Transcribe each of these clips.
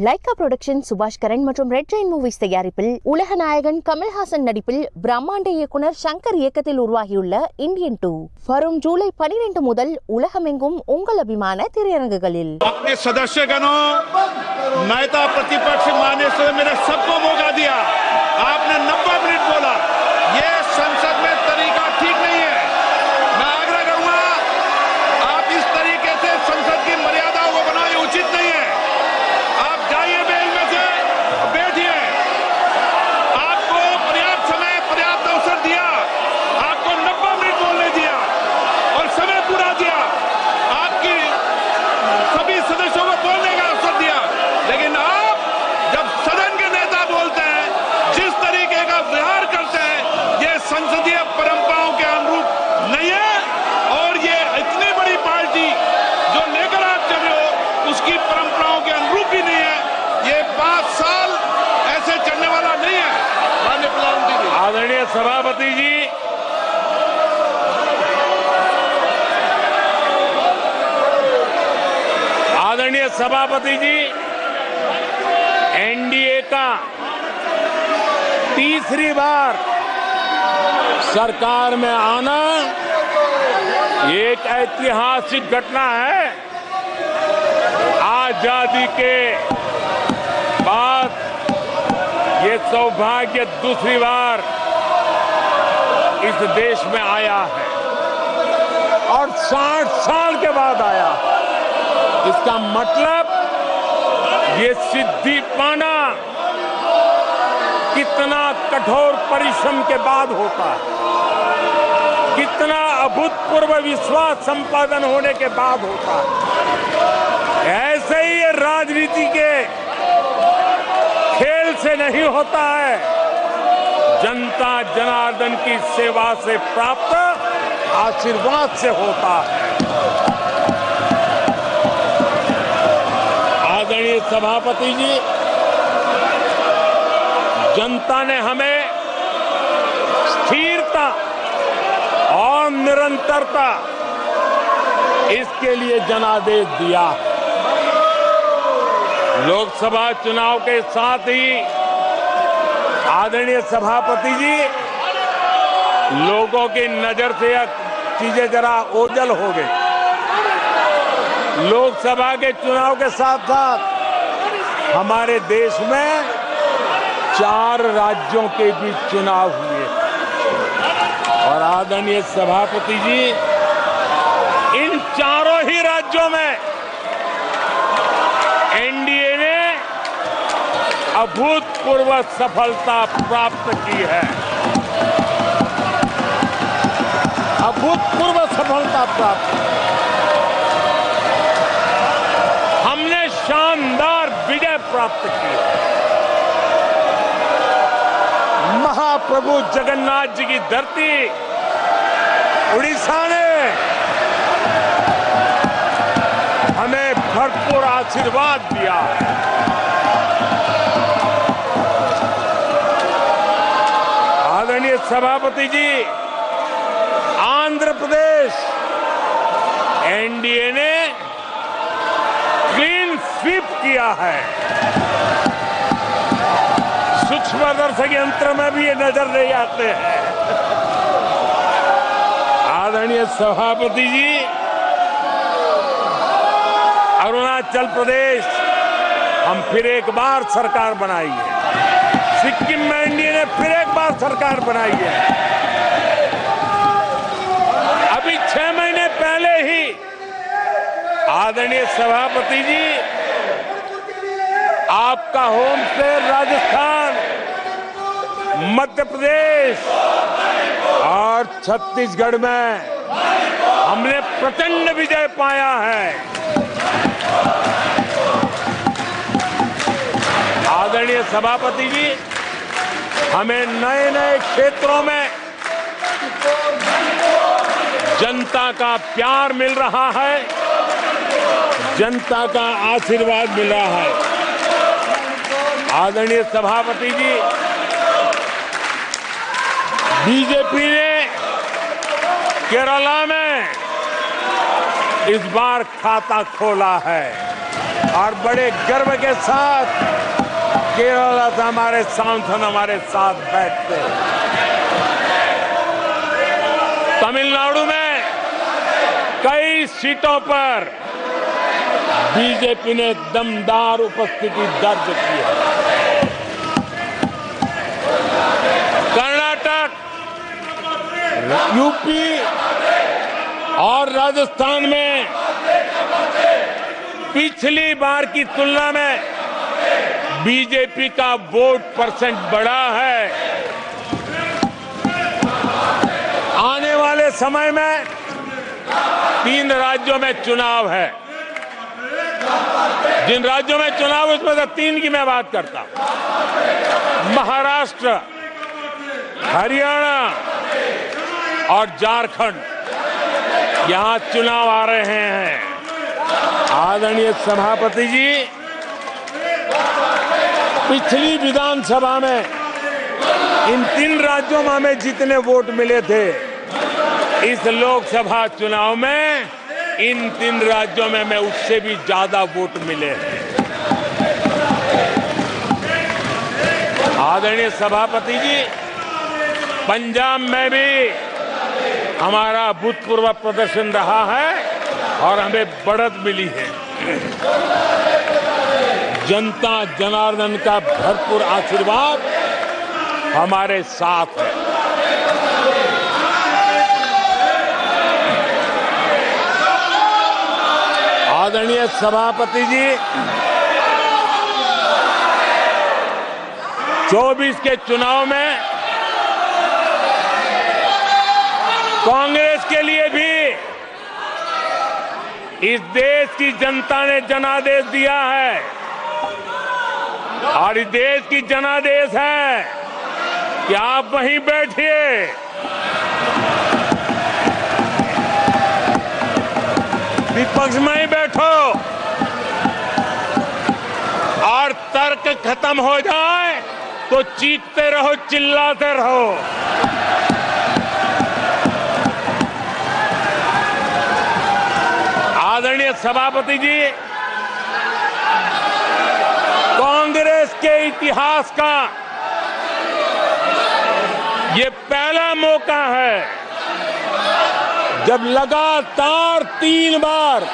Lyca production சுபாஷ் கரன் மற்றும் red Jain movies தயாரிப்பில் உலக நாயகன் கமல்ஹாசன் நடிப்பில் பிரம்மாண்ட இயக்குனர் சங்கர் இயக்கத்தில் உருவாகியுள்ள இந்தியன் 2 வரும் ஜூலை 12 முதல் உலகமெங்கும் உங்கள் அபிமான திரையரங்குகளில் सदस्यगणों, नेता प्रतिपक्ष मानने से मेरे सबको मौका दिया। आपने 90 मिनट बोला, ये संसद में तरीका ठीक नहीं है। मैं आग्रह करूंगा, आप इस तरीके से संसद की मर्यादाओं को बनाए उचित नहीं है। आप जाइए बेल में से, बैठिए। आपको पर्याप्त समय, पर्याप्त अवसर दिया, आपको 90 मिनट बोलने दिया और समय पूरा दिया। आपकी सभी सदस्यों को बोलने का अवसर दिया, लेकिन आप जब सदन के नेता बोलते हैं, जिस तरीके का व्यवहार करते हैं, ये संसदीय परंपराओं के अनुरूप नहीं है। और ये इतनी बड़ी पार्टी जो लेकर आप चल रहे हो, उसकी परंपराओं के अनुरूप भी नहीं है। ये 5 साल ऐसे चलने वाला नहीं है। माननीय प्रधानमंत्री जी, आदरणीय सभापति जी, आदरणीय सभापति जी, एनडीए का तीसरी बार सरकार में आना एक ऐतिहासिक घटना है। आजादी के बाद ये सौभाग्य दूसरी बार इस देश में आया है और 60 साल के बाद आया है। इसका मतलब ये सिद्धि पाना कितना कठोर परिश्रम के बाद होता है, कितना अभूतपूर्व विश्वास संपादन होने के बाद होता है। ऐसे ही ये राजनीति के खेल से नहीं होता है, जनता जनार्दन की सेवा से प्राप्त आशीर्वाद से होता है। आदरणीय सभापति जी, जनता ने हमें स्थिरता और निरंतरता, इसके लिए जनादेश दिया। लोकसभा चुनाव के साथ ही आदरणीय सभापति जी, लोगों की नजर से यह चीजें जरा ओझल हो गई। लोकसभा के चुनाव के साथ साथ हमारे देश में 4 राज्यों के बीच चुनाव हुए और आदरणीय सभापति जी, इन चारों ही राज्यों में एनडीए ने अभूतपूर्व सफलता प्राप्त की है। अभूतपूर्व सफलता प्राप्त, हमने शानदार विजय प्राप्त की है। महाप्रभु जगन्नाथ जी की धरती उड़ीसा ने हमें भरपूर आशीर्वाद दिया है। आदरणीय सभापति जी, आंध्र प्रदेश एनडीए ने क्लीन स्वीप किया है। सूक्ष्मदर्शक यंत्र में भी ये नजर नहीं आते हैं। आदरणीय सभापति जी, अरुणाचल प्रदेश हम फिर एक बार सरकार बनाई है। सिक्किम में एनडीए ने फिर एक बार सरकार बनाई है। अभी 6 महीने पहले ही आदरणीय सभापति जी, आपका होम स्टेट राजस्थान, मध्य प्रदेश और छत्तीसगढ़ में हमने प्रचंड विजय पाया है। आदरणीय सभापति जी, हमें नए नए क्षेत्रों में जनता का प्यार मिल रहा है, जनता का आशीर्वाद मिल रहा है। आदरणीय सभापति जी, बीजेपी ने केरला में इस बार खाता खोला है और बड़े गर्व के साथ केरल से हमारे सांसद हमारे साथ बैठते। तमिलनाडु में कई सीटों पर बीजेपी ने दमदार उपस्थिति दर्ज की है। कर्नाटक, यूपी और राजस्थान में पिछली बार की तुलना में बीजेपी का वोट परसेंट बढ़ा है। आने वाले समय में 3 राज्यों में चुनाव है। जिन राज्यों में चुनाव उसमें से 3 की मैं बात करता हूं। महाराष्ट्र, हरियाणा और झारखंड, यहां चुनाव आ रहे हैं। आदरणीय सभापति जी, पिछली विधानसभा में इन 3 राज्यों में हमें जितने वोट मिले थे, इस लोकसभा चुनाव में इन 3 राज्यों में हमें उससे भी ज्यादा वोट मिले हैं। आदरणीय सभापति जी, पंजाब में भी हमारा भूतपूर्व प्रदर्शन रहा है और हमें बढ़त मिली है। जनता जनार्दन का भरपूर आशीर्वाद हमारे साथ है। आदरणीय सभापति जी, 24 के चुनाव में कांग्रेस के लिए भी इस देश की जनता ने जनादेश दिया है और इस देश की जनादेश है कि आप वहीं बैठिए, विपक्ष में ही बैठो और तर्क खत्म हो जाए तो चीखते रहो, चिल्लाते रहो। आदरणीय सभापति जी, कांग्रेस के इतिहास का ये पहला मौका है जब लगातार 3 बार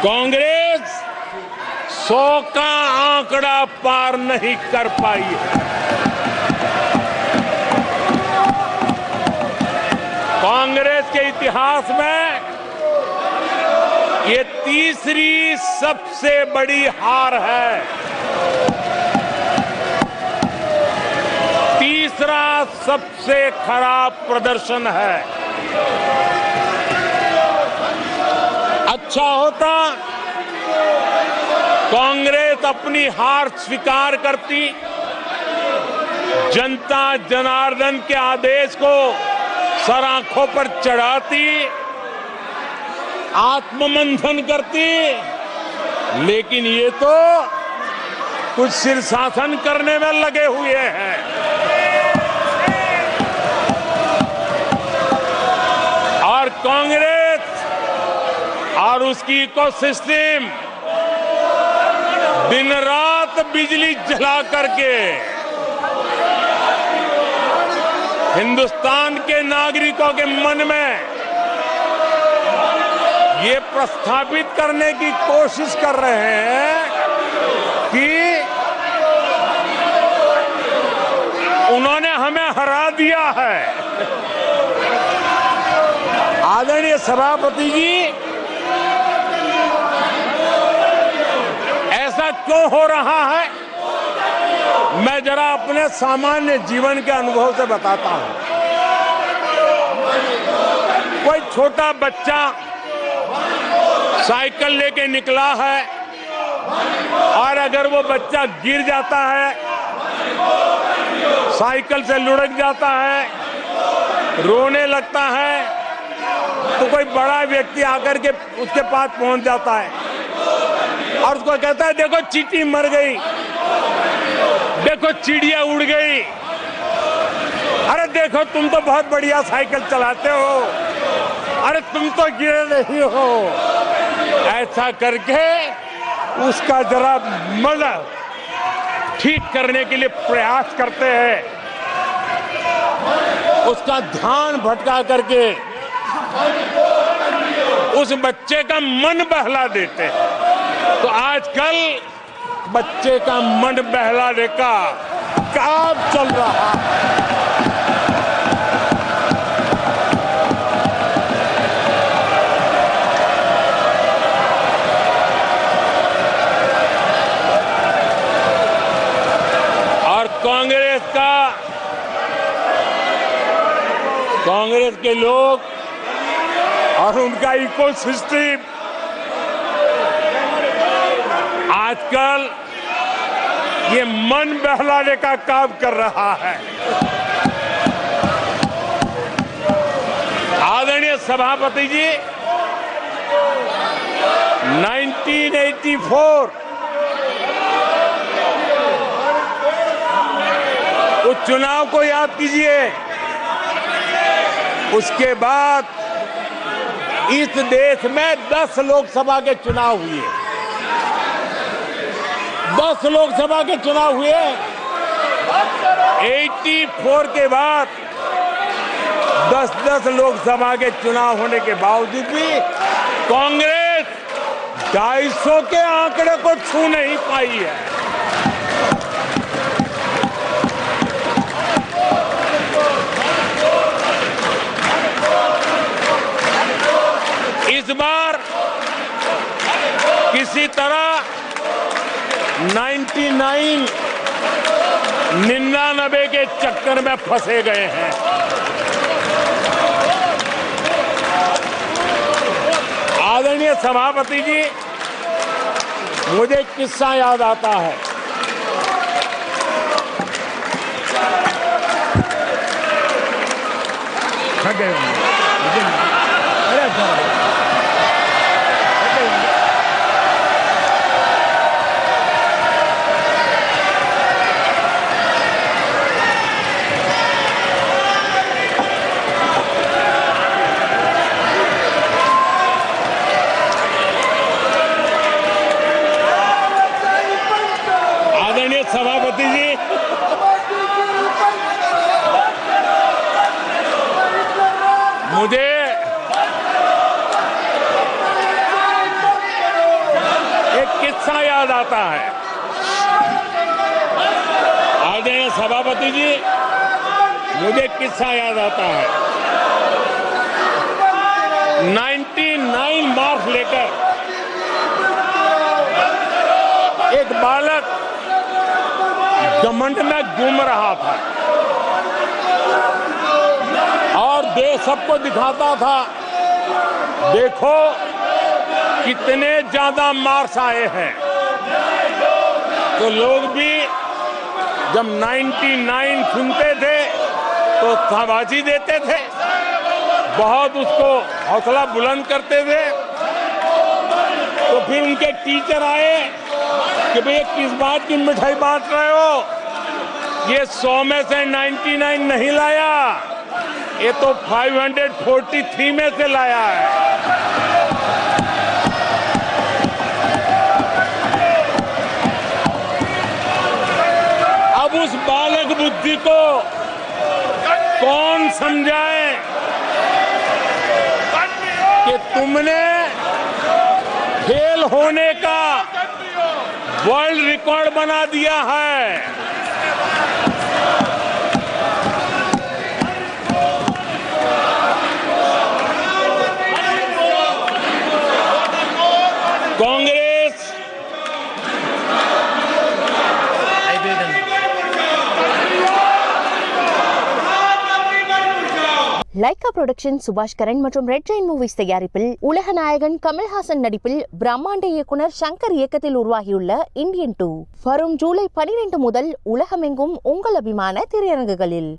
कांग्रेस 100 का आंकड़ा पार नहीं कर पाई है। कांग्रेस के इतिहास में ये तीसरी सबसे बड़ी हार है, तीसरा सबसे खराब प्रदर्शन है। अच्छा होता कांग्रेस अपनी हार स्वीकार करती, जनता जनार्दन के आदेश को सर आंखों पर चढ़ाती, आत्ममंथन करती, लेकिन ये तो कुछ शीर्षासन करने में लगे हुए हैं। और कांग्रेस और उसकी इकोसिस्टम दिन रात बिजली जला करके हिंदुस्तान के नागरिकों के मन में ये प्रस्थापित करने की कोशिश कर रहे हैं कि उन्होंने हमें हरा दिया है। आदरणीय सभापति जी, ऐसा क्यों हो रहा है, मैं जरा अपने सामान्य जीवन के अनुभव से बताता हूं। कोई छोटा बच्चा साइकिल लेके निकला है और अगर वो बच्चा गिर जाता है, साइकिल से लुढ़क जाता है, रोने लगता है, तो कोई बड़ा व्यक्ति आकर के उसके पास पहुंच जाता है और उसको कहता है, देखो चींटी मर गई, देखो चिड़िया उड़ गई, अरे देखो तुम तो बहुत बढ़िया साइकिल चलाते हो, अरे तुम तो गिरे नहीं हो, ऐसा करके उसका जरा मन ठीक करने के लिए प्रयास करते हैं, उसका ध्यान भटका करके उस बच्चे का मन बहला देते हैं। तो आजकल बच्चे का मन बहलाने का काम चल रहा है। और कांग्रेस के लोग और उनका इकोसिस्टम आजकल ये मन बहलाने का काम कर रहा है। आदरणीय सभापति जी, 1984 उस चुनाव को याद कीजिए। उसके बाद इस देश में 10 लोकसभा के चुनाव हुए, 10 लोकसभा के चुनाव हुए। 84 के बाद 10-10 लोकसभा के चुनाव होने के बावजूद भी कांग्रेस 250 के आंकड़े को छू नहीं पाई है। इस बार किसी तरह 99 के चक्कर में फंसे गए हैं। आदरणीय सभापति जी, मुझे एक किस्सा याद आता है। आदरणीय सभापति जी, मुझे एक किस्सा याद आता है। आदरणीय सभापति जी, मुझे एक किस्सा याद आता है। 99 मार्क्स लेकर एक बालक घमंड में घूम रहा था और देश सबको दिखाता था, देखो कितने ज्यादा मार्क्स आए हैं। तो लोग भी जब 99 सुनते थे तो शाबाशी देते थे, बहुत उसको हौसला बुलंद करते थे। तो फिर उनके टीचर आए कि भैया किस बात की मिठाई बांट रहे हो, ये 100 में से 99 नहीं लाया, ये तो 543 में से लाया है। अब उस बालक बुद्धि को कौन समझाए कि तुमने फेल होने का वर्ल्ड रिकॉर्ड बना दिया है। कांग्रेस லைகா புரொடக்ஷன் சுபாஷ் கரன் மற்றும் ரெட் ஜெயின் மூவிஸ் தயாரிப்பில் உலக நாயகன் கமல்ஹாசன் நடிப்பில் பிரம்மாண்ட இயக்குனர் சங்கர் இயக்கத்தில் உருவாகியுள்ள இந்தியன் 2 வரும் ஜூலை 12 முதல் உலகமெங்கும் உங்கள் அபிமான திரையரங்குகளில்